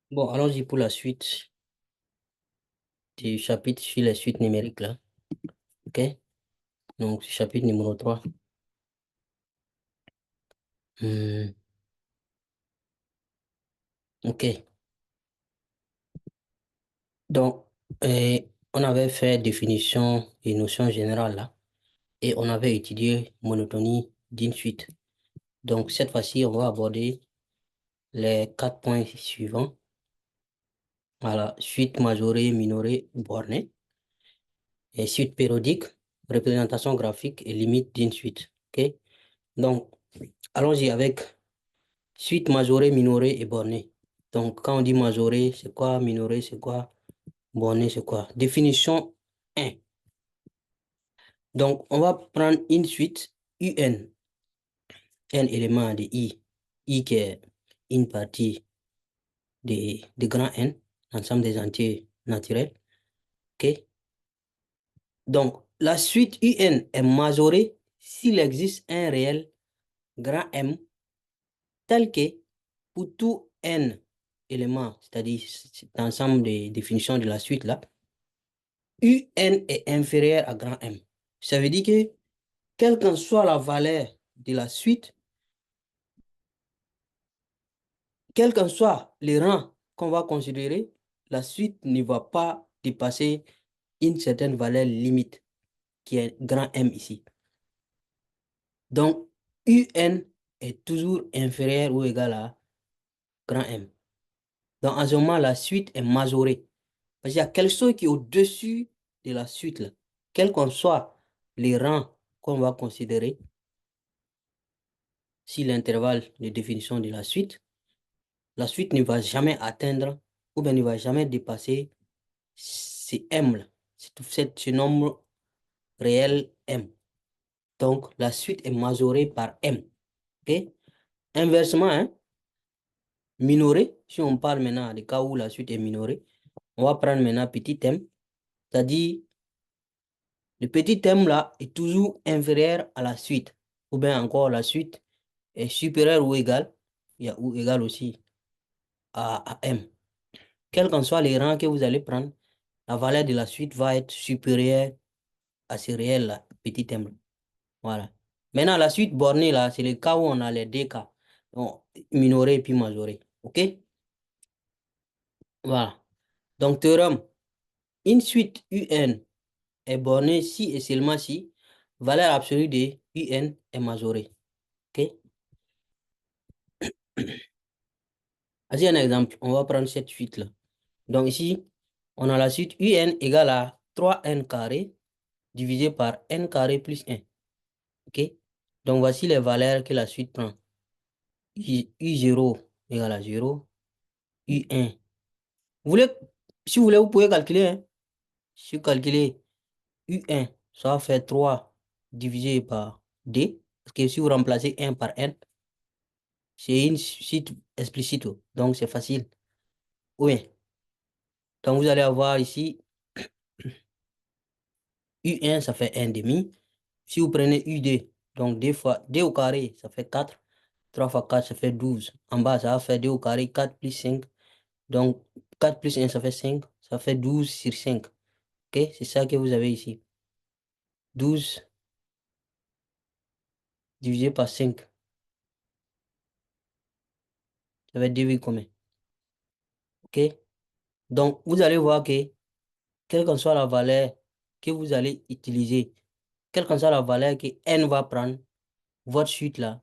Bon, allons-y pour la suite du chapitre sur les suites numériques là. OK? Donc, chapitre numéro 3. OK. Donc, on avait fait définition et notions générales là. Et on avait étudié monotonie d'une suite. Donc, cette fois-ci, on va aborder les 4 points suivants. Voilà, suite majorée, minorée, bornée. Et suite périodique, représentation graphique et limite d'une suite. OK? Donc, allons-y avec suite majorée, minorée et bornée. Donc, quand on dit majorée, c'est quoi? Minorée, c'est quoi? Bornée, c'est quoi? Définition 1. Donc, on va prendre une suite UN, un élément de I. I qui est une partie de grand N, l'ensemble des entiers naturels. OK? Donc, la suite UN est majorée s'il existe un réel grand M tel que pour tout N éléments, c'est-à-dire l'ensemble des définitions de la suite là, UN est inférieur à grand M. Ça veut dire que, quelle qu'en soit la valeur de la suite, quel qu'en soit les rangs qu'on va considérer, la suite ne va pas dépasser une certaine valeur limite, qui est grand M ici. Donc, UN est toujours inférieur ou égal à grand M. Donc, en ce moment, la suite est majorée. Parce qu'il y a quelque chose qui est au-dessus de la suite, là. Quels qu'en soient les rangs qu'on va considérer, si l'intervalle de définition de la suite ne va jamais atteindre ou bien ne va jamais dépasser ces M là, ce nombre réel M. Donc, la suite est majorée par M. OK? Inversement, hein, minorée, si on parle maintenant des cas où la suite est minorée, on va prendre maintenant petit M, c'est-à-dire le petit M là est toujours inférieur à la suite, ou bien encore la suite est supérieure ou égale, il y a ou égal aussi à M. Quels qu'en soient les rangs que vous allez prendre, la valeur de la suite va être supérieure à ce réel-là, petit m. Voilà. Maintenant, la suite bornée, là, c'est le cas où on a les deux cas. Donc, minoré et puis majoré. OK? Voilà. Donc, théorème, une suite UN est bornée si et seulement si valeur absolue de UN est majorée. OK? Voici un exemple. On va prendre cette suite-là. Donc, ici, on a la suite UN égale à 3N carré divisé par N carré plus 1. OK? Donc, voici les valeurs que la suite prend. U0 égale à 0. U1. Si vous voulez, vous pouvez calculer. Hein. Si vous calculez U1, ça va faire 3 divisé par D. Parce que si vous remplacez 1 par N, c'est une suite explicite. Donc, c'est facile. Oui. Donc, vous allez avoir ici U1, ça fait 1 demi. Si vous prenez U2, donc 2 fois D au carré, ça fait 4. 3 fois 4, ça fait 12. En bas, ça va faire 2 au carré, 4 plus 5. Donc, 4 plus 1, ça fait 5. Ça fait 12 sur 5. OK? C'est ça que vous avez ici. 12 divisé par 5. Ça va être 2 combien? OK? Donc, vous allez voir que, quelle qu'en soit la valeur que vous allez utiliser, quelle qu'en soit la valeur que n va prendre, votre suite là,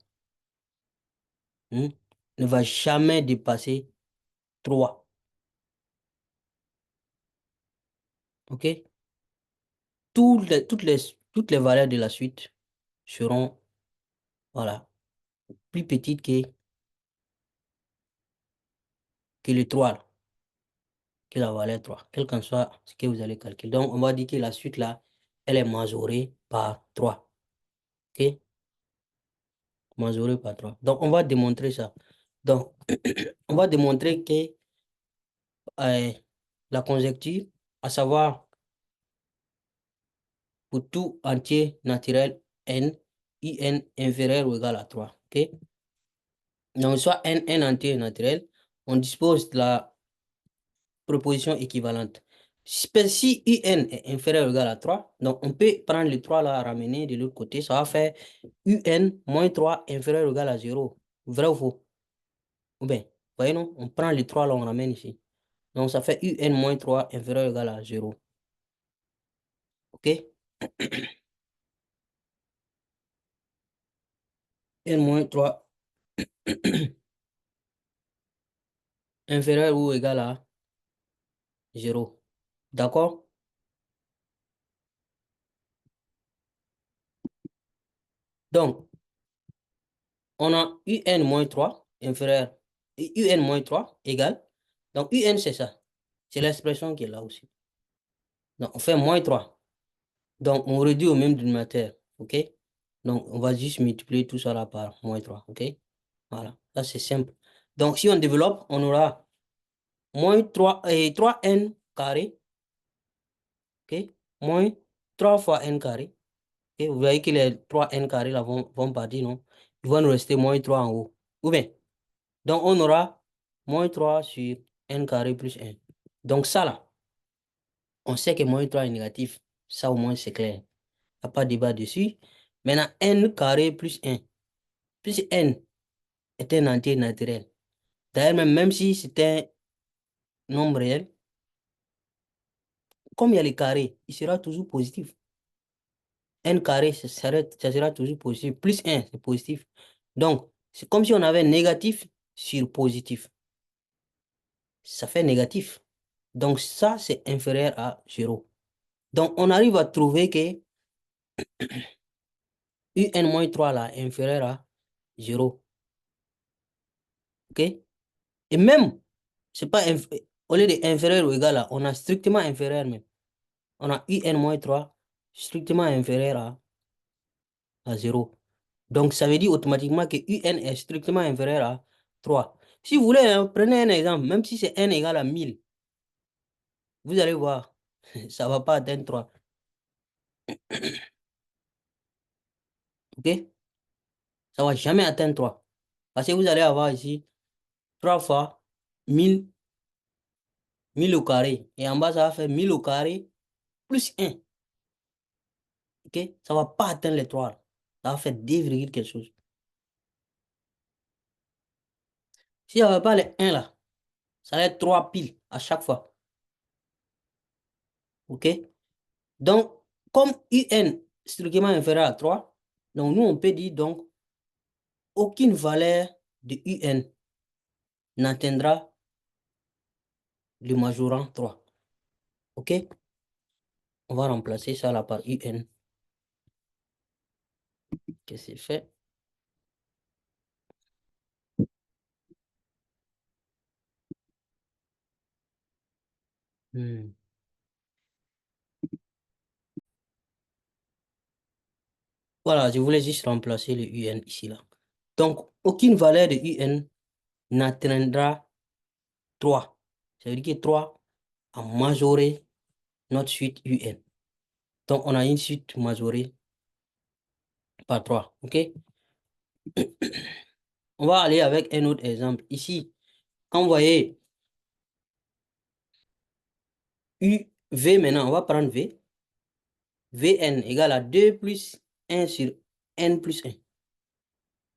hein, ne va jamais dépasser 3. OK? Toutes les valeurs de la suite seront, voilà, plus petites que le 3, là, que la valeur 3, quel qu'en soit ce que vous allez calculer. Donc, on va dire que la suite là, elle est majorée par 3. OK? Majorée par 3. Donc, on va démontrer ça. Donc, on va démontrer que la conjecture, à savoir pour tout entier naturel n, in inférieur ou égal à 3. OK? Donc, soit n entier naturel, on dispose de la propositions équivalentes. Si UN est inférieur ou égal à 3, donc on peut prendre les 3 là, ramener de l'autre côté, ça va faire UN moins 3 inférieur ou égal à 0. Vrai ou faux? Ou bien, voyez non? On prend les 3 là, on ramène ici. Donc ça fait UN moins 3 inférieur ou égal à 0. OK? N moins 3 inférieur ou égal à 0. D'accord? Donc, on a UN-3 inférieur, UN-3 égale. Donc, UN, c'est ça. C'est l'expression qui est là aussi. Donc, on fait moins 3. Donc, on réduit au même dénominateur. OK? Donc, on va juste multiplier tout ça là par moins 3. OK? Voilà. Ça, c'est simple. Donc, si on développe, on aura moins 3 et 3n carré. OK? Moins 3 fois n carré. OK? Vous voyez que les 3n carré là vont partir, non? Il va nous rester moins 3 en haut. Ou bien, donc, on aura moins 3 sur n carré plus 1. Donc, ça, là, on sait que moins 3 est négatif. Ça, au moins, c'est clair. Il n'y a pas de débat dessus. Maintenant, n carré plus 1. Plus n est un entier naturel. D'ailleurs, même si c'est un nombre réel, comme il y a les carrés, il sera toujours positif. N carré, ça sera toujours positif. Plus 1, c'est positif. Donc, c'est comme si on avait négatif sur positif. Ça fait négatif. Donc, ça, c'est inférieur à 0. Donc, on arrive à trouver que UN-3 là est inférieur à 0. OK? Et même, c'est pas au lieu de inférieur ou égal à, on a strictement inférieur même. On a UN-3 strictement inférieur à 0. Donc, ça veut dire automatiquement que UN est strictement inférieur à 3. Si vous voulez, hein, prenez un exemple, même si c'est n égale à 1000, vous allez voir, ça ne va pas atteindre 3. OK? Ça ne va jamais atteindre 3. Parce que vous allez avoir ici 3 fois 1000 1000 au carré. Et en bas, ça va faire 1000 au carré plus 1. OK? Ça ne va pas atteindre les 3. Ça va faire 2, quelque chose. Si n'y avait pas les 1 là, ça va être 3 piles à chaque fois. OK? Donc, comme UN strictement inférieur à 3, donc nous, on peut dire donc aucune valeur de UN n'atteindra le majorant 3. OK? On va remplacer ça là par UN. Que c'est fait. Hmm. Voilà, je voulais juste remplacer le UN ici là. Donc, aucune valeur de UN n'atteindra 3. Ça veut dire que 3 a majoré notre suite UN. Donc, on a une suite majorée par 3. OK? On va aller avec un autre exemple. Ici, quand vous voyez V maintenant, on va prendre V. Vn égale à 2 plus 1 sur n plus 1.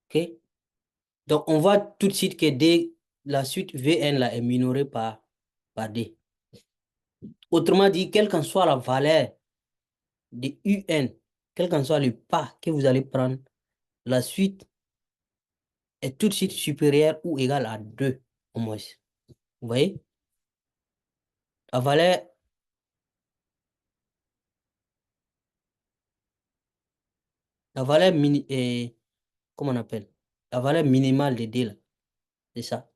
OK? Donc, on voit tout de suite que D, la suite Vn là est minorée par D. Autrement dit, quelle qu'en soit la valeur de Un, quel qu'en soit le pas que vous allez prendre, la suite est tout de suite supérieure ou égale à 2 au moins. Vous voyez? La valeur, la valeur comment on appelle? La valeur minimale de D là, c'est ça.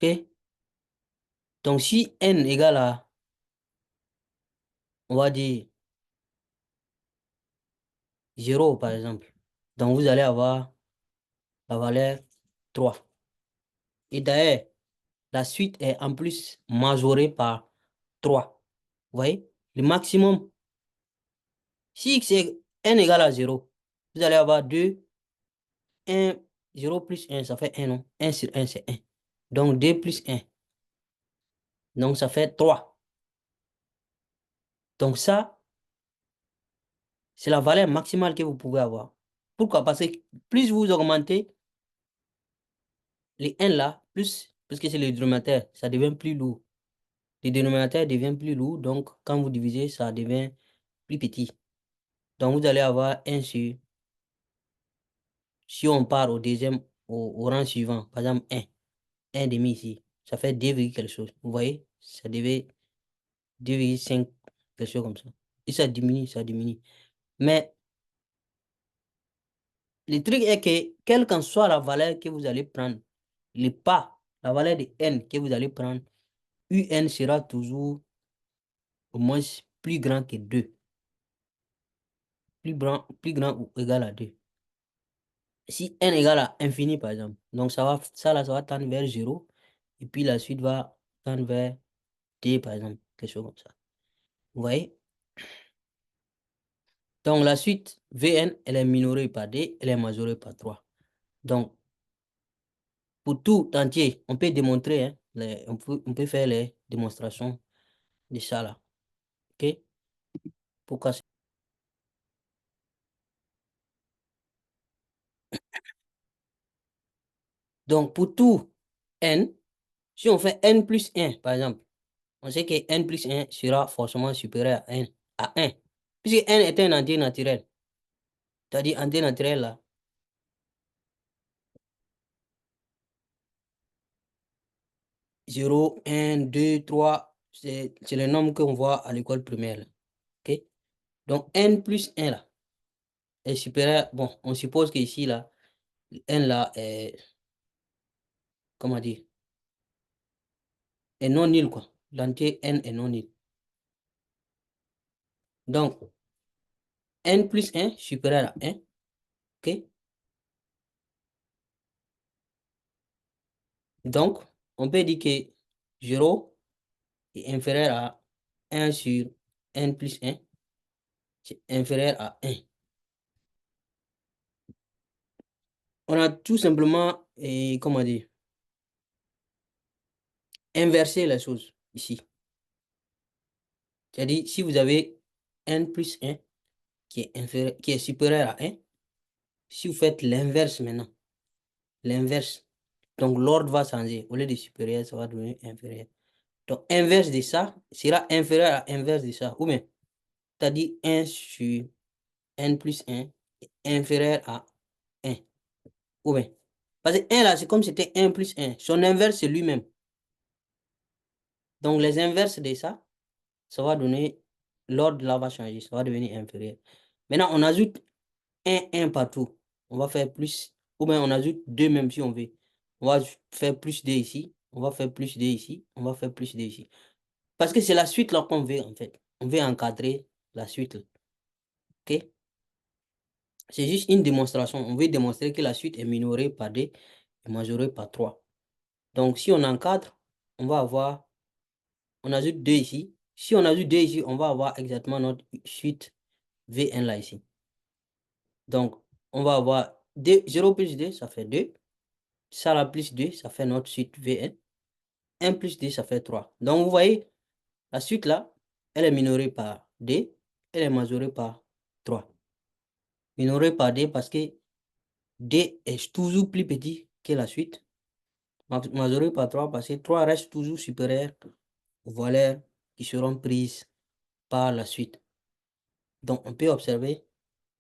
OK? Donc, si n égale à, on va dire, 0 par exemple, donc vous allez avoir la valeur 3. Et d'ailleurs, la suite est en plus majorée par 3. Vous voyez? Le maximum, si x est n égale à 0, vous allez avoir 2, 1 0 plus 1, ça fait 1, non? 1 sur 1, c'est 1. Donc 2 plus 1. Donc ça fait 3. Donc ça, c'est la valeur maximale que vous pouvez avoir. Pourquoi? Parce que plus vous augmentez les 1 là, plus, parce que c'est le dénominateur, ça devient plus lourd. Le dénominateur devient plus lourd, donc quand vous divisez, ça devient plus petit. Donc vous allez avoir 1 sur, si on part au deuxième, au rang suivant, par exemple 1, 1 demi ici, ça fait 2, quelque chose. Vous voyez? Ça devait 2,5, quelque chose comme ça. Et ça diminue, ça diminue. Mais le truc est que, quelle qu'en soit la valeur que vous allez prendre, le pas, la valeur de n que vous allez prendre, un sera toujours au moins plus grand que 2. Plus grand ou égal à 2. Si n égale à infini, par exemple, donc ça là, ça va tendre vers 0, et puis la suite va tendre vers d, par exemple, quelque chose comme ça. Vous voyez? Donc la suite, Vn, elle est minorée par d, elle est majorée par 3. Donc, pour tout entier, on peut démontrer, hein, on peut faire les démonstrations de ça là. OK? Pourquoi? Donc, pour tout n, si on fait n plus 1, par exemple, on sait que n plus 1 sera forcément supérieur à 1, puisque n est un entier naturel. C'est-à-dire, entier naturel là, 0, 1, 2, 3, c'est le nombre qu'on voit à l'école primaire, là. OK? Donc, n plus 1 là, est supérieur. Bon, on suppose qu'ici, là, n là est, comment dire, est non nul, quoi. L'entier n est non nul. Donc, n plus 1 supérieur à 1. OK? Donc, on peut dire que 0 est inférieur à 1 sur n plus 1. C'est inférieur à 1. On a tout simplement, comment dire, inversé la chose ici. C'est-à-dire, si vous avez n plus 1 qui est supérieur à 1, si vous faites l'inverse maintenant, l'inverse, donc l'ordre va changer. Au lieu de supérieur, ça va devenir inférieur. Donc, inverse de ça sera inférieur à inverse de ça. Ou bien, c'est-à-dire 1 sur n plus 1 est inférieur à 1. Ou bien, parce que 1 là, c'est comme si c'était 1 plus 1. Son inverse, c'est lui-même. Donc, les inverses de ça va donner, l'ordre là va changer, ça va devenir inférieur. Maintenant, on ajoute 1 partout. On va faire plus, ou bien on ajoute 2 même si on veut. On va faire plus 2 ici, on va faire plus 2 ici, on va faire plus 2 ici. Parce que c'est la suite là qu'on veut en fait. On veut encadrer la suite là. OK? C'est juste une démonstration. On veut démontrer que la suite est minorée par 2 et majorée par 3. Donc, si on encadre, on va avoir, on ajoute 2 ici. Si on ajoute 2 ici, on va avoir exactement notre suite Vn là ici. Donc, on va avoir 0 plus 2, ça fait 2. Ça là plus 2, ça fait notre suite Vn. 1 plus 2, ça fait 3. Donc, vous voyez, la suite là, elle est minorée par d, elle est majorée par 3. Minorée par d parce que d est toujours plus petit que la suite. Majorée par 3 parce que 3 reste toujours supérieur aux valeurs qui seront prises par la suite. Donc, on peut observer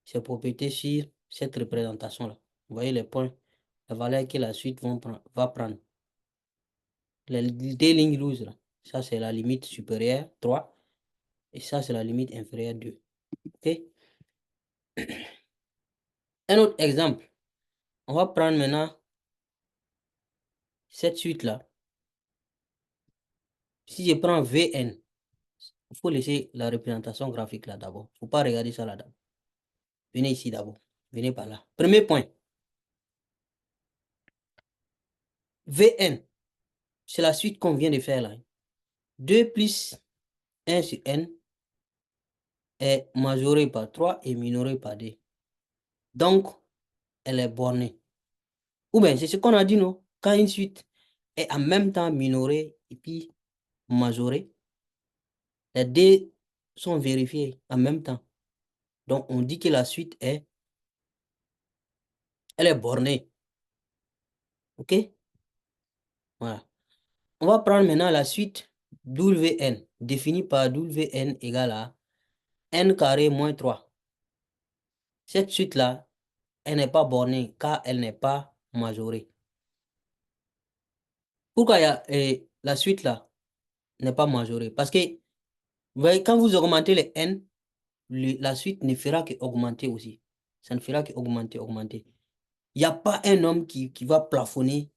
ces propriétés sur cette représentation-là. Vous voyez les points, la valeur que la suite va prendre. Les deux lignes rouges, là, ça c'est la limite supérieure, 3, et ça c'est la limite inférieure, 2. OK? Un autre exemple, on va prendre maintenant cette suite-là. Si je prends Vn, il faut laisser la représentation graphique là d'abord. Il ne faut pas regarder ça là-dedans. Venez ici d'abord. Venez par là. Premier point. Vn, c'est la suite qu'on vient de faire là. 2 plus 1 sur n est majoré par 3 et minoré par 2. Donc, elle est bornée. Ou bien, c'est ce qu'on a dit, non? Quand une suite est en même temps minorée et puis majorée, les deux sont vérifiés en même temps. Donc, on dit que la suite elle est bornée. OK? Voilà. On va prendre maintenant la suite WN, définie par WN égale à n carré moins 3. Cette suite-là, elle n'est pas bornée car elle n'est pas majorée. Pourquoi la suite-là n'est pas majorée? Parce que, vous voyez, quand vous augmentez les n, la suite ne fera qu'augmenter aussi. Ça ne fera qu'augmenter, augmenter. Il n'y a pas un nombre qui va plafonner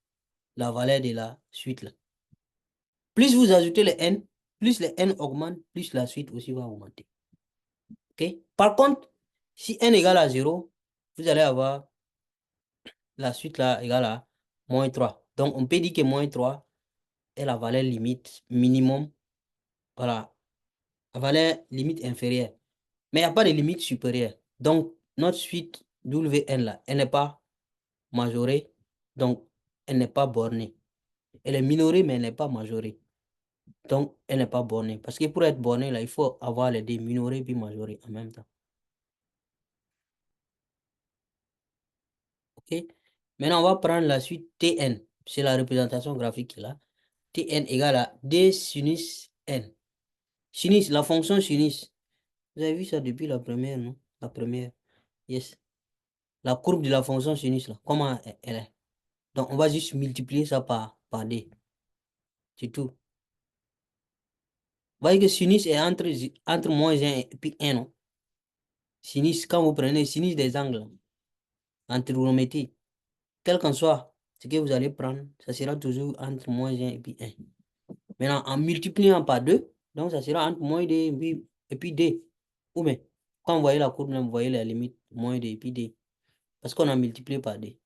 la valeur de la suite là. Plus vous ajoutez les n, plus les n augmentent, plus la suite aussi va augmenter. OK? Par contre, si n égale à 0, vous allez avoir la suite là égale à moins 3. Donc, on peut dire que moins 3 est la valeur limite minimum. Voilà, la valeur limite inférieure. Mais il n'y a pas de limite supérieure. Donc, notre suite WN là, elle n'est pas majorée. Donc, elle n'est pas bornée. Elle est minorée, mais elle n'est pas majorée. Donc, elle n'est pas bornée. Parce que pour être bornée, là, il faut avoir les deux minorés puis majorés en même temps. OK? Maintenant, on va prendre la suite Tn. C'est la représentation graphique là. Tn égale à D sinus n. Sinus, la fonction sinus. Vous avez vu ça depuis la première, non? La première. Yes. La courbe de la fonction sinus, là. Comment elle est? Donc, on va juste multiplier ça par D. C'est tout. Vous voyez que sinus est entre moins 1 et puis 1, non? Sinus, quand vous prenez sinus des angles en trigonométrie, quel qu'en soit ce que vous allez prendre, ça sera toujours entre moins 1 et puis 1. Maintenant, en multipliant par 2, donc ça sera entre moins 2 et puis D. Ou bien, quand vous voyez la courbe, vous voyez la limite moins 2 et puis D. Parce qu'on a multiplié par D.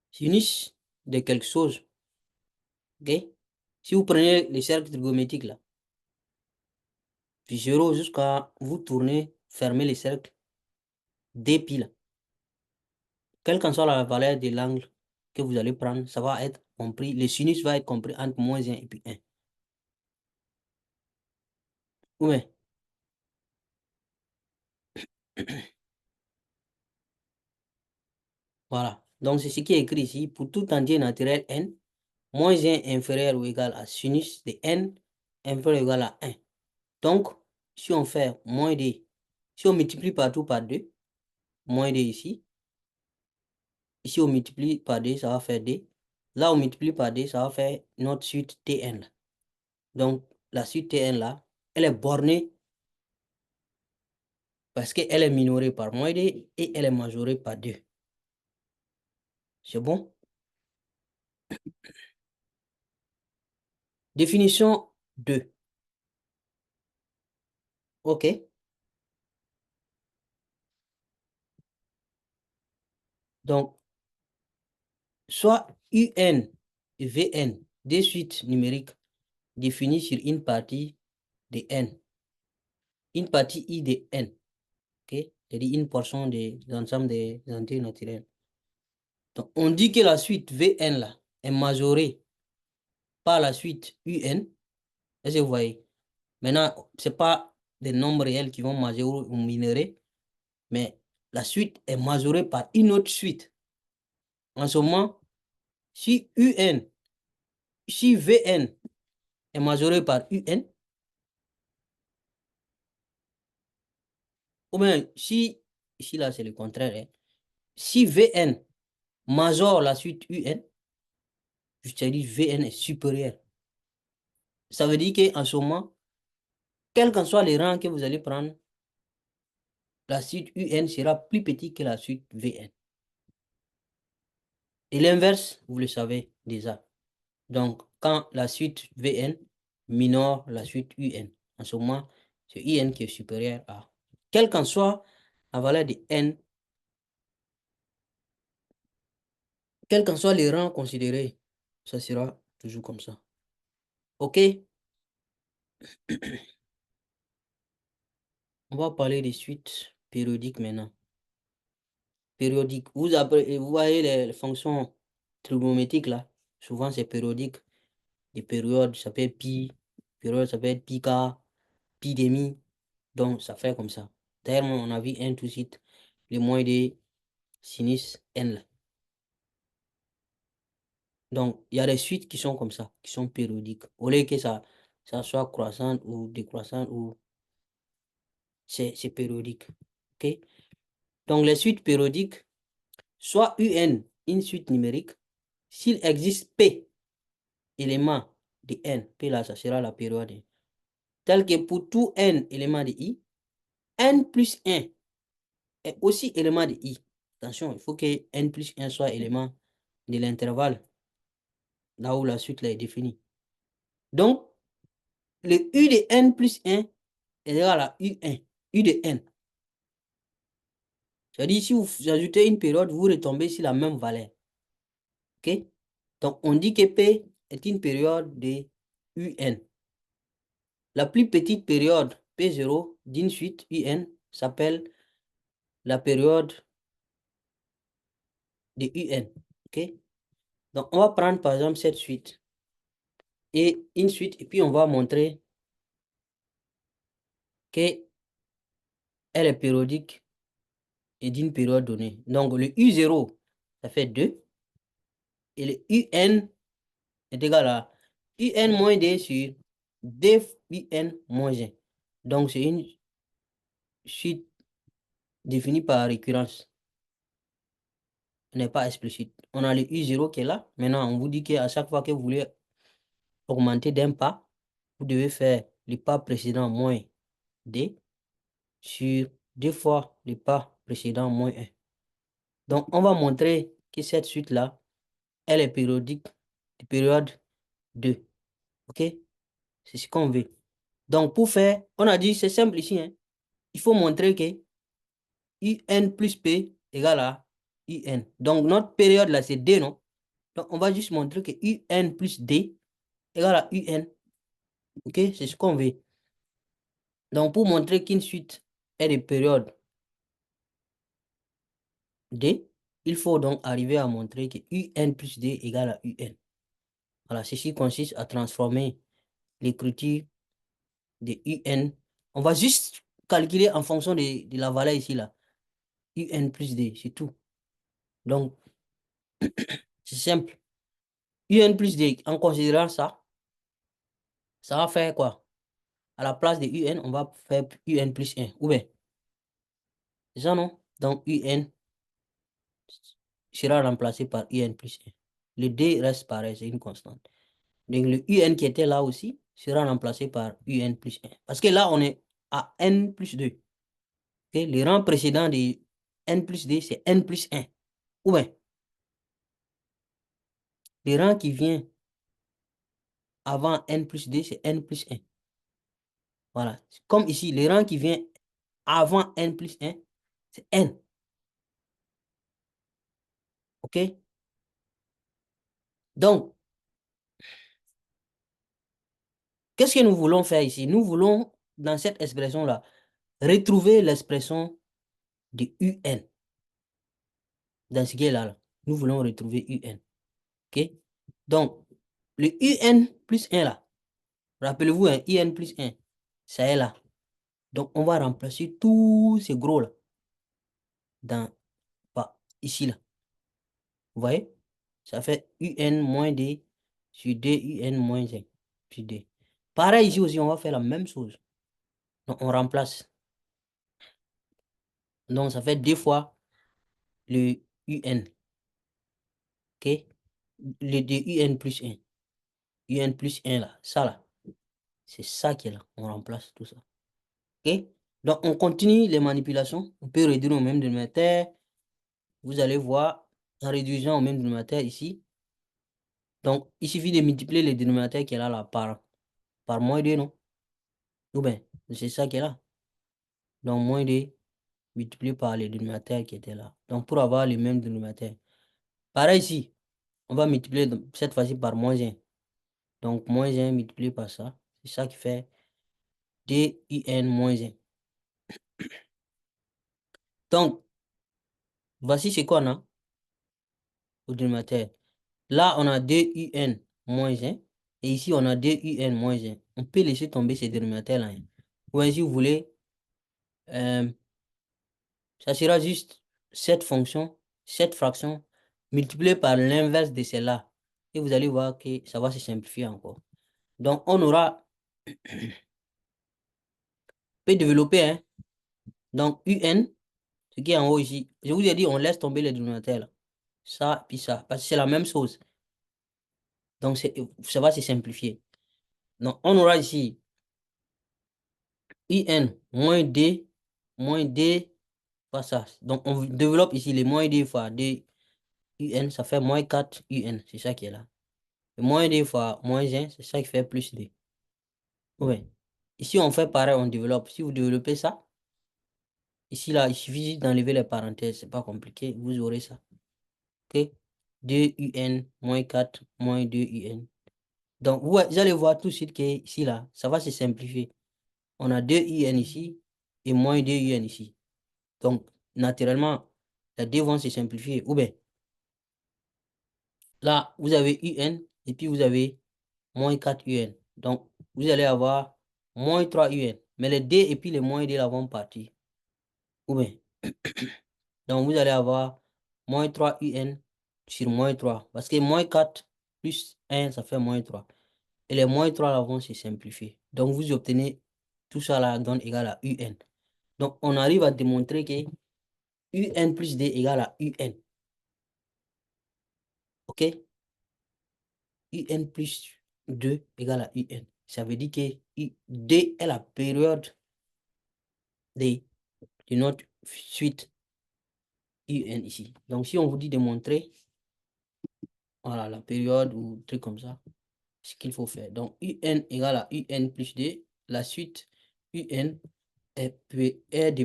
Sinus de quelque chose. OK? Si vous prenez les cercles trigonométriques là, puis 0 jusqu'à vous tourner, fermer les cercles, D pi là. Quelle qu'en soit la valeur de l'angle que vous allez prendre, ça va être compris. Le sinus va être compris entre moins 1 et puis 1. Ou bien, voilà. Donc, c'est ce qui est écrit ici. Pour tout entier naturel n, moins 1 inférieur ou égal à sinus de n inférieur ou égal à 1. Donc, si on fait moins d, si on multiplie partout par 2, moins d ici, ici on multiplie par d, ça va faire d. Là, on multiplie par d, ça va faire notre suite tn. Donc, la suite tn là, elle est bornée parce qu'elle est minorée par moins d et elle est majorée par 2. C'est bon? Définition 2. OK. Donc, soit UN et VN, des suites numériques définies sur une partie de N, une partie I de N, ok? C'est-à-dire une portion de l'ensemble des entiers naturels. Donc, on dit que la suite VN là est majorée par la suite UN. Est-ce que vous voyez? Maintenant, ce n'est pas des nombres réels qui vont majorer ou minorer, mais la suite est majorée par une autre suite. En ce moment, si UN, si VN est majoré par UN, ou bien si, ici là c'est le contraire, hein. Si VN majore la suite UN, je te dis VN est supérieur. Ça veut dire qu'en ce moment, quel qu'en soit les rangs que vous allez prendre, la suite UN sera plus petite que la suite VN. Et l'inverse, vous le savez déjà. Donc, quand la suite VN minore la suite UN, en ce moment, c'est UN qui est supérieur à. Quelle qu'en soit la valeur de N, quels qu'en soient les rangs considérés, ça sera toujours comme ça. OK? On va parler des suites périodiques maintenant. périodique. Vous voyez les fonctions trigonométriques là. Souvent, c'est périodique. Les périodes, ça peut être pi. Période, ça peut être pi k, pi demi. Donc, ça fait comme ça. D'ailleurs, on a vu un tout de suite. Le moins de sinus n là. Donc, il y a des suites qui sont comme ça, qui sont périodiques. Au lieu que ça soit croissante ou décroissante, ou c'est périodique. OK? Donc, les suites périodiques, soit UN, une suite numérique, s'il existe P éléments de N, P là, ça sera la période, tel que pour tout N éléments de I, N plus 1 est aussi élément de I. Attention, il faut que N plus 1 soit élément de l'intervalle, là où la suite là est définie. Donc, le U de N plus 1 est égal à U1, U de N. C'est-à-dire, si vous ajoutez une période, vous retombez sur la même valeur. OK? Donc, on dit que P est une période de UN. La plus petite période, P0, d'une suite UN, s'appelle la période de UN. OK? Donc, on va prendre par exemple cette suite et une suite, et puis on va montrer qu'elle est périodique et d'une période donnée. Donc, le U0, ça fait 2, et le UN est égal à UN moins 2 sur DUN moins 1. Donc, c'est une suite définie par récurrence. Elle n'est pas explicite. On a le U0 qui est là. Maintenant, on vous dit qu'à chaque fois que vous voulez augmenter d'un pas, vous devez faire le pas précédent moins D sur 2 fois le pas précédent moins 1. Donc, on va montrer que cette suite-là, elle est périodique de période 2. OK? C'est ce qu'on veut. Donc, pour faire, on a dit, c'est simple ici, hein. Il faut montrer que UN plus P égale à UN. Donc, notre période là, c'est D, non? Donc, on va juste montrer que UN plus D égale à UN. OK? C'est ce qu'on veut. Donc, pour montrer qu'une suite est de période D, il faut donc arriver à montrer que UN plus D égale à UN. Voilà, ceci consiste à transformer l'écriture de UN. On va juste calculer en fonction de la valeur ici, là. UN plus D, c'est tout. Donc, c'est simple. UN plus D, en considérant ça, ça va faire quoi? À la place de UN, on va faire UN plus 1. Ou bien, c'est ça, non? Donc, UN sera remplacé par UN plus 1. Le D reste pareil, c'est une constante. Donc, le UN qui était là aussi sera remplacé par UN plus 1. Parce que là, on est à N plus 2. Okay? Le rang précédent de N plus 2, c'est N plus 1. Ou bien, le rang qui vient avant N plus 2, c'est N plus 1. Voilà. Comme ici, le rang qui vient avant N plus 1, c'est N. OK? Donc, qu'est-ce que nous voulons faire ici? Nous voulons, dans cette expression-là, retrouver l'expression de UN. Dans ce qui est là, nous voulons retrouver UN. OK? Donc, le UN plus 1 là, rappelez-vous, un UN plus 1, ça est là. Donc, on va remplacer tous ces gros là dans, ici là. Vous voyez? Ça fait UN moins D sur D, UN moins 1 sur D. Pareil ici aussi, on va faire la même chose. Donc, on remplace. Donc, ça fait 2 fois le UN. OK? Le de UN plus 1. UN plus 1 là, ça là. C'est ça qui est là. On remplace tout ça. OK? Donc, on continue les manipulations. On peut réduire au même dénominateur. Vous allez voir, en réduisant au même dénominateur ici. Donc, il suffit de multiplier le dénominateur qui est là, par moins 2, non? Ou bien, c'est ça qui est là. Donc, moins 2 multiplié par le dénominateur qui était là. Donc, pour avoir le même dénominateur. Pareil ici, on va multiplier cette fois-ci par moins 1. Donc, moins 1 multiplié par ça. C'est ça qui fait DIN moins 1. Donc, Voici ce qu'on a au dénominateur. Là, on a 2un moins 1. Et ici, on a 2un moins 1. On peut laisser tomber ces dénominateurs-là. Ou si vous voulez, euh, ça sera juste cette fonction, cette fraction, multipliée par l'inverse de celle-là. Et vous allez voir que ça va se simplifier encore. Donc, on aura, peut développer, hein. Donc, un, ce qui est en haut ici. Je vous ai dit, on laisse tomber les dénominateurs là. Ça, puis ça. Parce que c'est la même chose. Donc, ça va se simplifier. Donc, on aura ici moins d fois ça. Donc, on développe ici les moins d fois d ça fait moins 4un. C'est ça qui est là. Et moins d fois moins 1, c'est ça qui fait plus d. Oui. Ici, on fait pareil, on développe. Si vous développez ça, ici, là, il suffit juste d'enlever les parenthèses. C'est pas compliqué. Vous aurez ça. OK? 2un moins 4 moins 2un. Donc, vous allez voir tout de suite que ici, là, ça va se simplifier. On a 2un ici et moins 2un ici. Donc, naturellement, les deux vont se simplifier. Ou bien, là, vous avez un et puis vous avez moins 4un. Donc, vous allez avoir moins 3un. Mais les d et puis les moins d là vont partir. Ou bien, donc vous allez avoir moins 3un sur moins 3. Parce que moins 4 plus 1, ça fait moins 3. Et les moins 3 là vont se simplifier. Donc, vous obtenez tout ça là donne égal à un. Donc, on arrive à démontrer que un plus d égale à un. OK? Un plus 2 égale à un. Ça veut dire que D est la période de notre suite un ici. Donc, si on vous dit de montrer, voilà, la période ou truc comme ça, ce qu'il faut faire. Donc, un égale à un plus 2. La suite un est de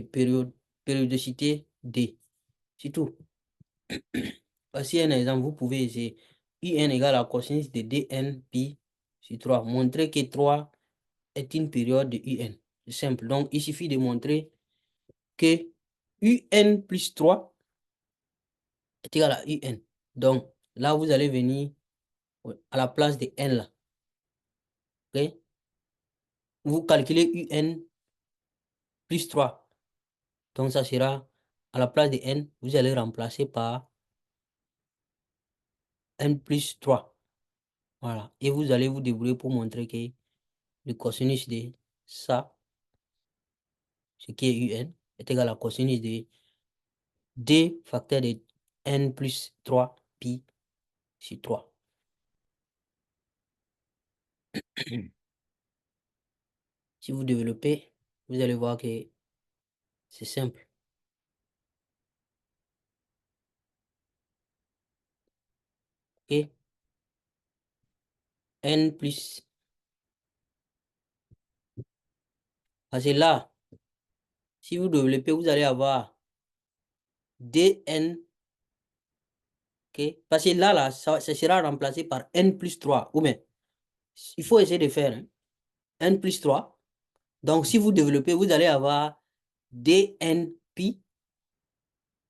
périodicité D. C'est tout. Voici un exemple, vous pouvez essayer. Un égale à cosinus de dn pi sur 3. Montrer que 3 est une période de un. C'est simple. Donc, il suffit de montrer que un plus 3 est égal à un. Donc, là, vous allez venir à la place de n là. OK? Vous calculez un plus 3. Donc, ça sera à la place de n, vous allez remplacer par n plus 3. Voilà. Et vous allez vous débrouiller pour montrer que le cosinus de ça, ce qui est un, est égal à cosinus de d facteur de n plus 3 pi sur 3. Si vous développez, vous allez voir que c'est simple. OK? N plus. Parce que là, si vous développez, vous allez avoir dn. OK? Parce que là, ça sera remplacé par n plus 3. Ou bien, il faut essayer de faire n plus 3. Donc, si vous développez, vous allez avoir dn pi.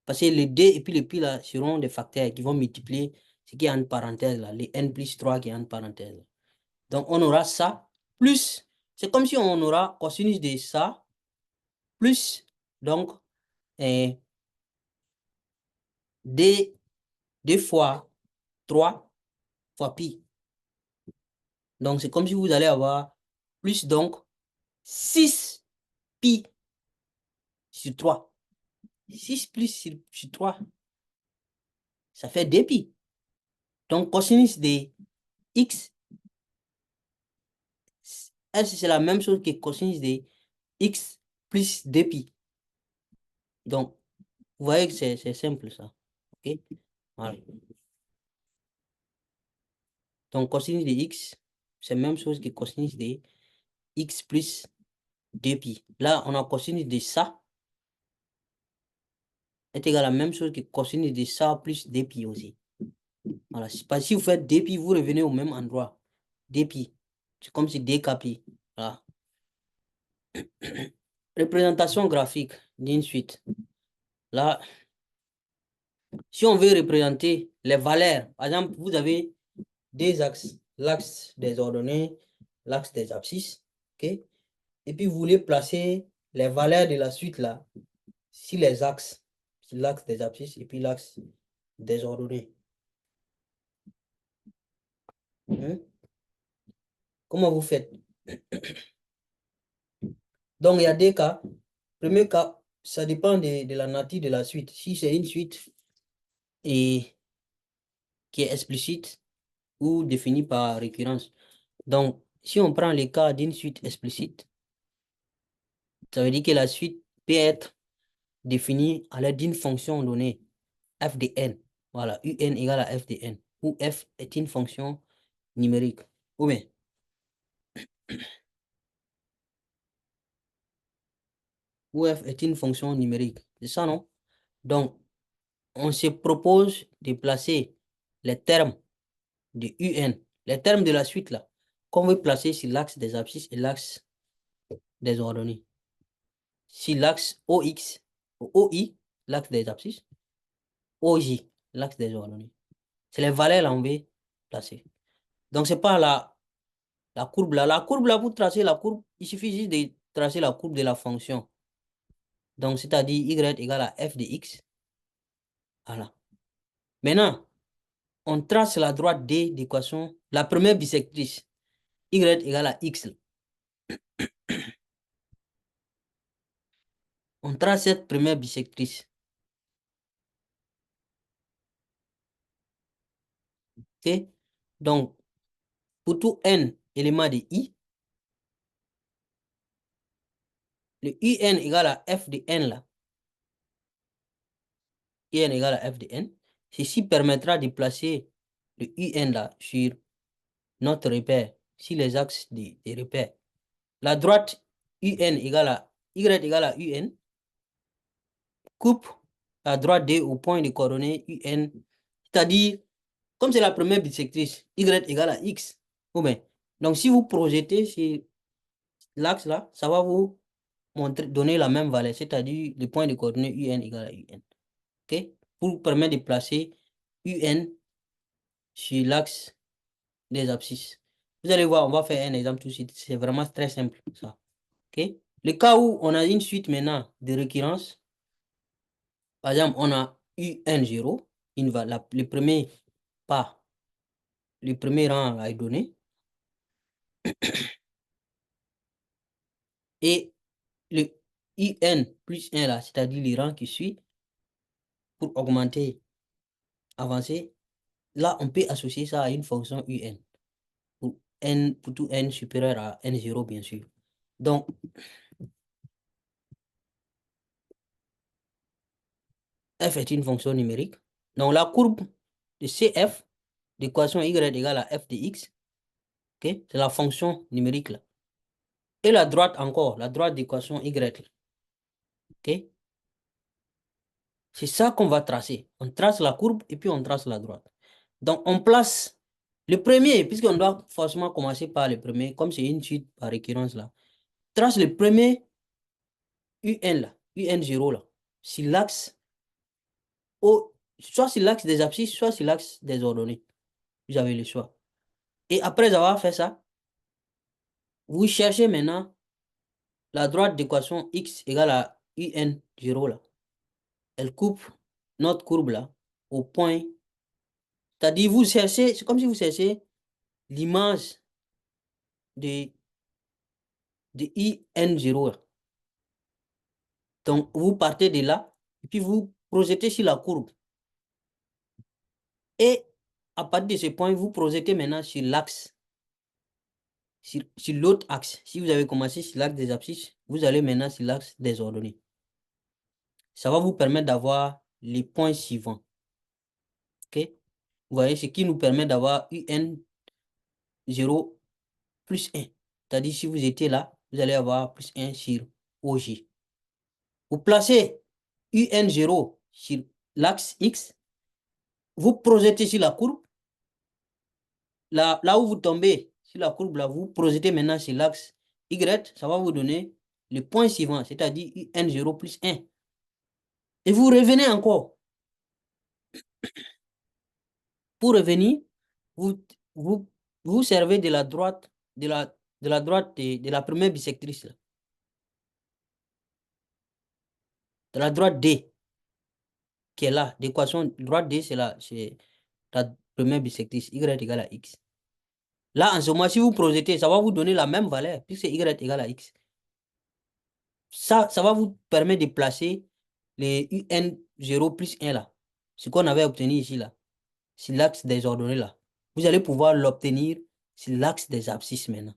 Parce que les d et puis les pi là seront des facteurs qui vont multiplier ce qui est en parenthèse là, les n plus 3 qui est en parenthèse. Donc, on aura ça, plus, c'est comme si on aura cosinus de ça, plus, donc, d 2 fois 3 fois pi. Donc, c'est comme si vous allez avoir plus, donc, 6 pi sur 3. 6 plus sur 3, ça fait 2 pi. Donc, cosinus de x, c'est la même chose que cosinus de x plus 2 pi. Donc, vous voyez que c'est simple ça. OK? Voilà. Donc, cosinus de x, c'est la même chose que cosinus de x plus 2 pi. Là, on a cosinus de ça est égal à la même chose que cosinus de ça plus 2 pi aussi. Voilà. Parce que si vous faites 2 pi, vous revenez au même endroit. 2 pi. C'est comme si 2 pi. Voilà. Représentation graphique d'une suite. Là, Si on veut représenter les valeurs, par exemple, vous avez deux axes, l'axe des ordonnées, l'axe des abscisses, ok? Et puis vous voulez placer les valeurs de la suite là, sur les axes, sur l'axe des abscisses et puis l'axe des ordonnées. Hein? Comment vous faites? Donc, il y a deux cas. Premier cas, ça dépend de la nature de la suite. Si c'est une suite et qui est explicite ou définie par récurrence. Donc, si on prend le cas d'une suite explicite, ça veut dire que la suite peut être définie à l'aide d'une fonction donnée, f de n. Voilà, un égale à f de n, où f est une fonction numérique. Ou bien, où f est une fonction numérique. C'est ça, non? Donc, on se propose de placer les termes de un, les termes de la suite là, qu'on veut placer sur l'axe des abscisses et l'axe des ordonnées. Si l'axe OX, OI, l'axe des abscisses, OJ, l'axe des ordonnées. C'est les valeurs là on veut placer. Donc, c'est pas la courbe là. La courbe là, pour tracer la courbe, il suffit juste de tracer la courbe de la fonction. Donc, c'est-à-dire y égale à f de x. Voilà. Maintenant, on trace la droite D d'équation, la première bisectrice. Y égale à x. On trace cette première bisectrice. OK? Donc, pour tout n éléments de i, le un égale à f de n là, un égale à f de n, ceci permettra de placer le un là sur notre repère, sur les axes des repères. La droite un égale à y égale à un coupe la droite D au point de coordonnées un, c'est-à-dire, comme c'est la première bisectrice, y égale à x. Ou bien, donc si vous projetez sur l'axe là, ça va vous donner la même valeur, c'est-à-dire le point de coordonnées un égale à un. OK? Pour permettre de placer un sur l'axe des abscisses. Vous allez voir, on va faire un exemple tout de suite. C'est vraiment très simple, ça. OK? Le cas où on a une suite maintenant de récurrence, par exemple, on a un 0, le premier pas, le premier rang est donné, et le un plus 1 là, c'est-à-dire le rang qui suit, pour augmenter, avancer, là, on peut associer ça à une fonction un, pour tout n supérieur à n0, bien sûr. Donc, f est une fonction numérique. Donc, la courbe de CF d'équation y égale à f de x, okay? C'est la fonction numérique là. Et la droite encore, la droite d'équation y, okay? C'est ça qu'on va tracer. On trace la courbe et puis on trace la droite. Donc, on place le premier, puisqu'on doit forcément commencer par le premier, comme c'est une suite par récurrence là. Trace le premier un là, un0 là, sur l'axe, soit sur l'axe des abscisses, soit sur l'axe des ordonnées. Vous avez le choix. Et après avoir fait ça, vous cherchez maintenant la droite d'équation x égale à un0 là. Elle coupe notre courbe là au point. C'est-à-dire, vous cherchez, c'est comme si vous cherchez l'image de, de in0 là. Donc, vous partez de là, et puis vous projetez sur la courbe. Et à partir de ce point, vous projetez maintenant sur l'axe, sur l'autre axe. Si vous avez commencé sur l'axe des abscisses, vous allez maintenant sur l'axe des ordonnées. Ça va vous permettre d'avoir les points suivants. OK? Vous voyez, ce qui nous permet d'avoir un0 plus 1. C'est-à-dire, si vous étiez là, vous allez avoir plus 1 sur OG. Vous placez un0 sur l'axe X, vous projetez sur la courbe. Là où vous tombez sur la courbe, là, vous projetez maintenant sur l'axe Y, ça va vous donner le point suivant, c'est-à-dire un0 plus 1. Et vous revenez encore. Pour revenir, vous, vous, vous servez de la droite, de la droite de la première bisectrice, là. De la droite D, qui est là. L'équation droite D, c'est la première bisectrice, Y égale à X. Là, en ce moment, si vous projetez, ça va vous donner la même valeur, puisque Y égale à X. Ça va vous permettre de placer les UN0 plus 1 là. Ce qu'on avait obtenu ici là, sur l'axe des ordonnées là. Vous allez pouvoir l'obtenir sur l'axe des abscisses maintenant.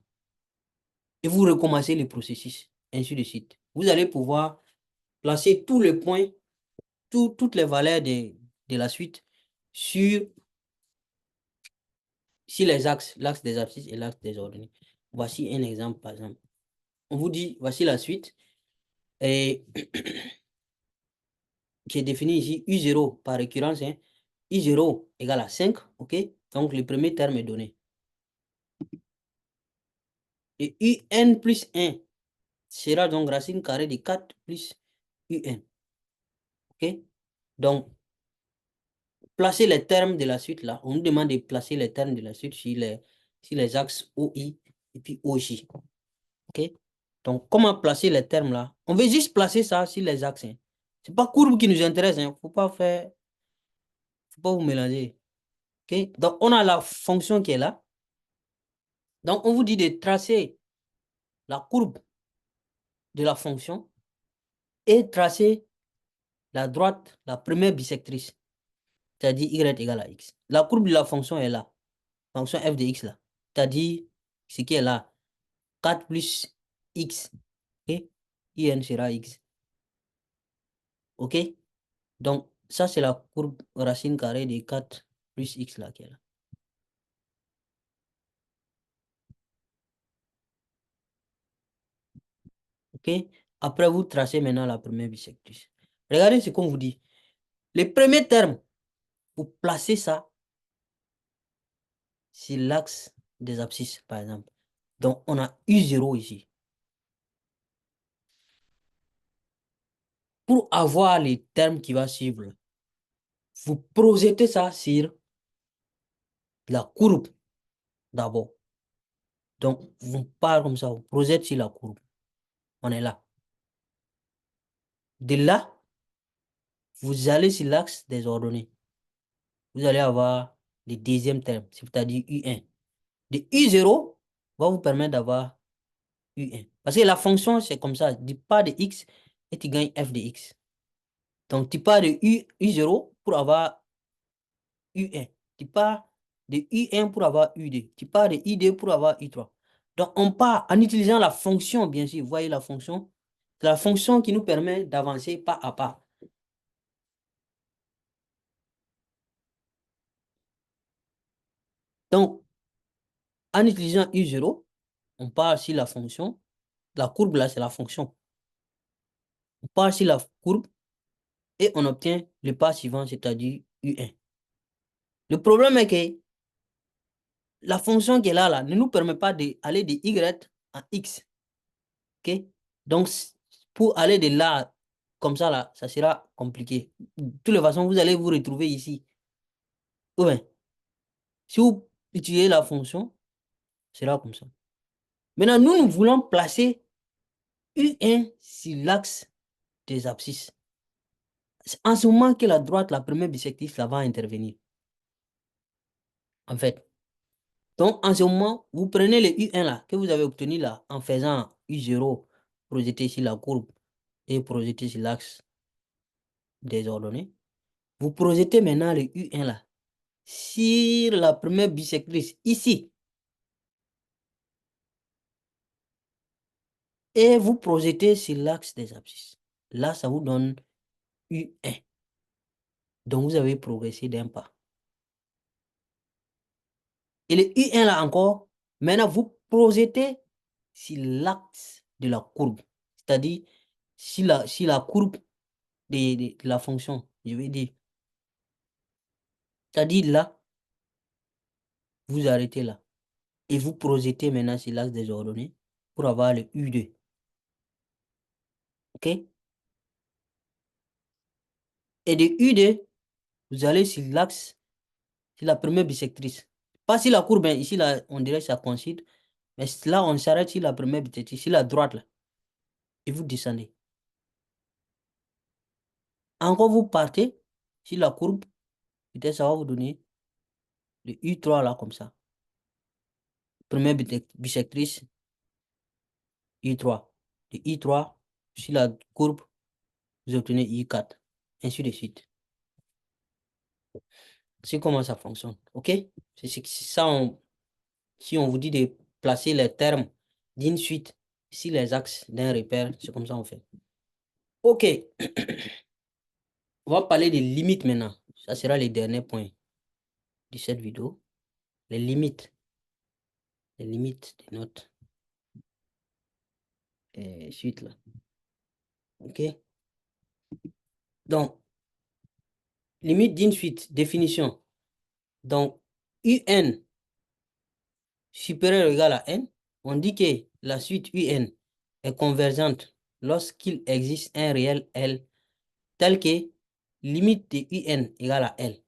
Et vous recommencez le processus, ainsi de suite. Vous allez pouvoir placer tous les points, toutes les valeurs de la suite sur, sur les axes, l'axe des abscisses et l'axe des ordonnées. Voici un exemple, par exemple. On vous dit, voici la suite. Et qui est défini ici, U0 par récurrence, hein, U0 égale à 5, ok? Donc, le premier terme est donné. Et UN plus 1 sera donc racine carrée de 4 plus UN, ok? Donc, placer les termes de la suite là, on nous demande de placer les termes de la suite sur les axes OI et puis OJ, ok? Donc, comment placer les termes là? On veut juste placer ça sur les axes, hein. C'est pas courbe qui nous intéresse, hein. Faut pas vous mélanger, ok? Donc, on a la fonction qui est là. Donc, on vous dit de tracer la courbe de la fonction et tracer la droite, la première bisectrice, c'est-à-dire y égale à x. La courbe de la fonction est là, fonction f de x là, c'est-à-dire ce qui est là, 4 plus x, ok? In sera x, ok? Donc, ça, c'est la courbe racine carrée de 4 plus x là qui est là. Ok? Après, vous tracez maintenant la première bisectrice. Regardez ce qu'on vous dit. Les premiers termes, vous placez ça sur l'axe des abscisses, par exemple. Donc, on a U0 ici. Pour avoir les termes qui vont suivre, vous projetez ça sur la courbe d'abord. Donc, vous parlez comme ça, vous projetez sur la courbe. On est là. De là, vous allez sur l'axe des ordonnées. Vous allez avoir le deuxième terme, c'est-à-dire U1. De U0 va vous permettre d'avoir U1. Parce que la fonction, c'est comme ça. Tu pars de X et tu gagnes f de X. Donc, tu pars de U0 pour avoir U1. Tu pars de U1 pour avoir U2. Tu pars de U2 pour avoir U3. Donc, on part en utilisant la fonction, bien sûr. Vous voyez la fonction? C'est la fonction qui nous permet d'avancer pas à pas. Donc, en utilisant U0, on part sur la fonction. La courbe, là, c'est la fonction. On part sur la courbe et on obtient le pas suivant, c'est-à-dire U1. Le problème est que la fonction qui est là, ne nous permet pas d'aller de Y à X. OK? Donc, pour aller de là, comme ça, là, ça sera compliqué. De toutes les façons, vous allez vous retrouver ici. Ouais. Si vous utilisez la fonction, c'est sera comme ça. Maintenant, nous voulons placer U1 sur l'axe des abscisses. C'est en ce moment que la droite, la première bisectrice, là, va intervenir. En fait. Donc, en ce moment, vous prenez le U1 là, que vous avez obtenu là, en faisant U0 projeté sur la courbe et projeté sur l'axe des ordonnées. Vous projetez maintenant le U1 là sur la première bisectrice ici. Et vous projetez sur l'axe des abscisses. Là, ça vous donne U1. Donc, vous avez progressé d'un pas. Et le U1 là encore, maintenant, vous projetez sur l'axe de la courbe. C'est-à-dire, sur la courbe de la fonction, je vais dire. C'est-à-dire là, vous arrêtez là. Et vous projetez maintenant sur l'axe des ordonnées pour avoir le U2. OK? Et de U2, Vous allez sur l'axe, c'est la première bisectrice. Pas si la courbe, hein, ici, là, on dirait que ça coïncide. Mais là, on s'arrête sur la première bisectrice, sur la droite, là. Et vous descendez. Encore, vous partez sur la courbe. Peut-être ça va vous donner le U3, là, comme ça. Première bisectrice, U3. Le I3, sur la courbe, vous obtenez I4. Ainsi de suite. C'est comment ça fonctionne. OK? C'est ça, si on vous dit de placer les termes d'une suite sur les axes d'un repère, c'est comme ça on fait. OK. On va parler des limites maintenant. Ça sera les derniers points de cette vidéo. Les limites. Les limites de notre suite là. OK? Donc, limite d'une suite, définition. Donc, UN supérieur ou égal à N, on dit que la suite UN est convergente lorsqu'il existe un réel L tel que limite de UN égale à L.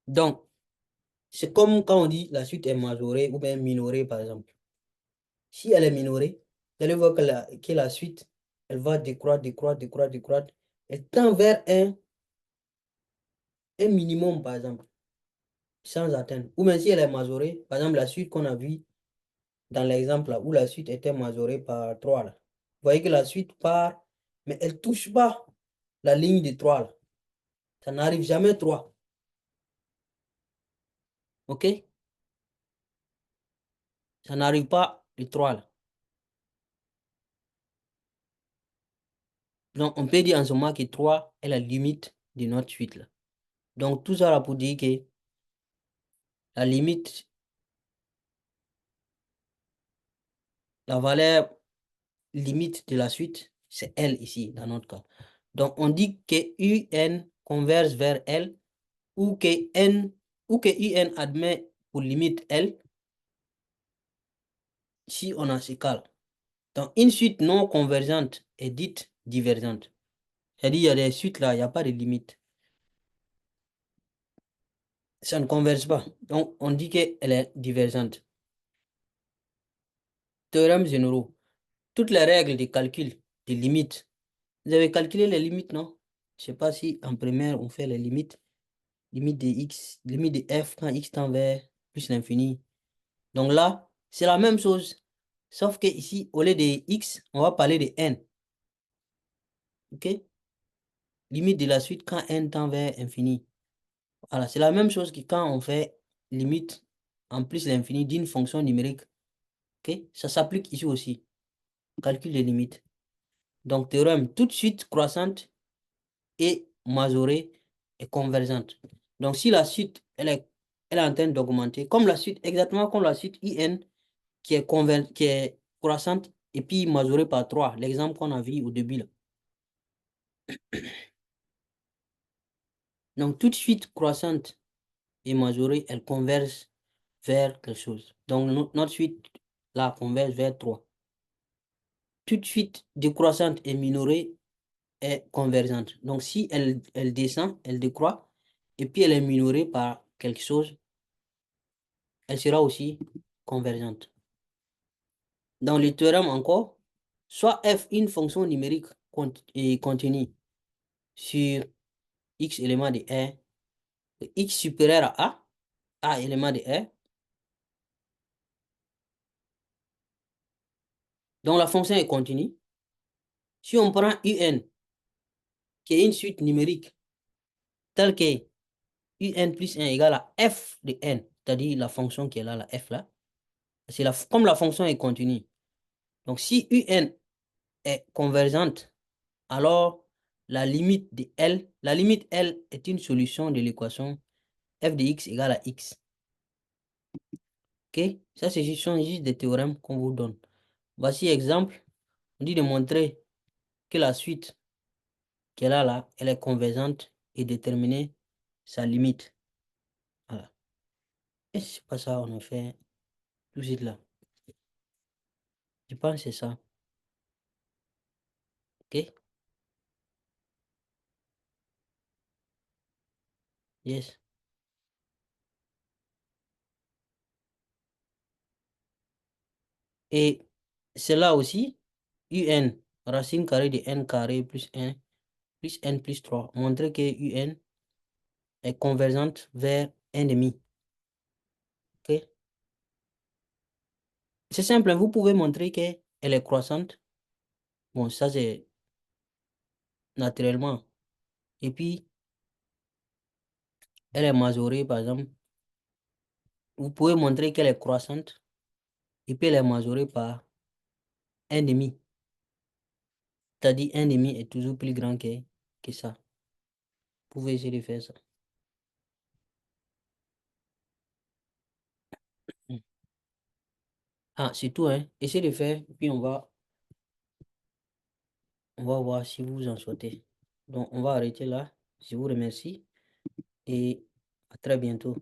Donc, c'est comme quand on dit la suite est majorée ou bien minorée, par exemple. Si elle est minorée, vous allez voir que la suite, elle va décroître, décroître, décroître, décroître. Elle tend vers un minimum, par exemple, sans atteindre. Ou même si elle est majorée, par exemple, la suite qu'on a vue dans l'exemple là, où la suite était majorée par 3 là. Vous voyez que la suite part, mais elle ne touche pas la ligne de 3 là. Ça n'arrive jamais 3. OK? Ça n'arrive pas le 3 là. Donc, on peut dire en ce moment que 3 est la limite de notre suite là. Donc, tout ça là pour dire que la limite, la valeur limite de la suite, c'est L ici, dans notre cas. Donc, on dit que UN converge vers L ou que N, ou que UN admet pour limite L si on a ce cas là. Donc, une suite non convergente est dite divergente. C'est-à-dire, il y a des suites là, il n'y a pas de limite. Ça ne converge pas. Donc, on dit qu'elle est divergente. Théorèmes généraux. Toutes les règles de calcul des limites. Vous avez calculé les limites, non? Je ne sais pas si en première, on fait les limites. Limite de x, limite de f quand x tend vers plus l'infini. Donc là, c'est la même chose. Sauf que ici, au lieu de x, on va parler de n. OK? Limite de la suite quand n tend vers infini. Voilà, c'est la même chose que quand on fait limite en plus l'infini d'une fonction numérique. OK? Ça s'applique ici aussi. Calcul des limites. Donc, théorème, toute suite croissante et majorée est convergente. Donc, si la suite, elle est en train d'augmenter, comme la suite, exactement comme la suite IN qui est croissante et puis majorée par 3, l'exemple qu'on a vu au début là. Donc, toute suite croissante et majorée, elle converge vers quelque chose. Donc, notre suite, là, converge vers 3. Toute suite décroissante et minorée est convergente. Donc, si elle descend, elle décroît, et puis elle est minorée par quelque chose, elle sera aussi convergente. Dans le théorème encore, soit f une fonction numérique est continue sur x élément de R, x supérieur à a élément de R, donc la fonction est continue. Si on prend un, qui est une suite numérique, telle que un plus 1 égale à f de n, c'est-à-dire la fonction qui est là, la f là, comme la fonction est continue. Donc, si un est convergente, alors la limite L est une solution de l'équation f de x égale à x. OK? Ça, ce sont juste des théorèmes qu'on vous donne. Voici exemple. On dit de montrer que la suite qu'elle a là, elle est convergente et déterminer sa limite. Voilà. Et c'est pas ça, on a fait tout de suite là. Je pense que c'est ça. OK? Yes. Et c'est là aussi, UN, racine carrée de n carré plus 1 plus n plus 3. Montrer que UN est convergente vers 1,5. OK? C'est simple, hein, vous pouvez montrer qu'elle est croissante. Bon, ça c'est naturellement. Et puis, elle est majorée, par exemple. Vous pouvez montrer qu'elle est croissante. Et puis, elle est majorée par 1,5. C'est-à-dire 1,5 est toujours plus grand que ça. Vous pouvez essayer de faire ça. Ah, c'est tout, hein. Essayez de faire, puis on va voir si vous en sortez. Donc, on va arrêter là. Je vous remercie et à très bientôt.